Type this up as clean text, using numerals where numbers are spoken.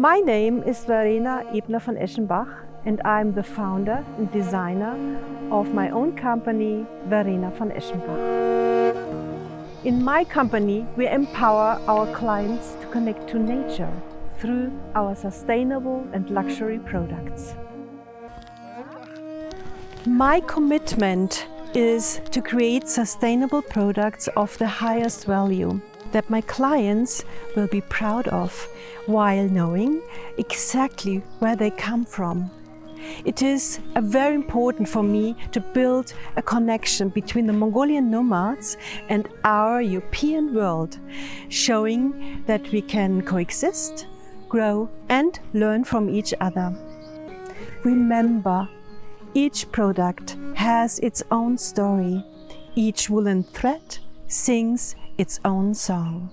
My name is Verena von Eschenbach, and I'm the founder and designer of my own company, Verena von Eschenbach. In my company, we empower our clients to connect to nature through our sustainable and luxury products. My commitment is to create sustainable products of the highest value that my clients will be proud of while knowing exactly where they come from. It is very important for me to build a connection between the Mongolian nomads and our European world, showing that we can coexist, grow and learn from each other. Remember, each product has its own story. Each woolen thread sings its own song.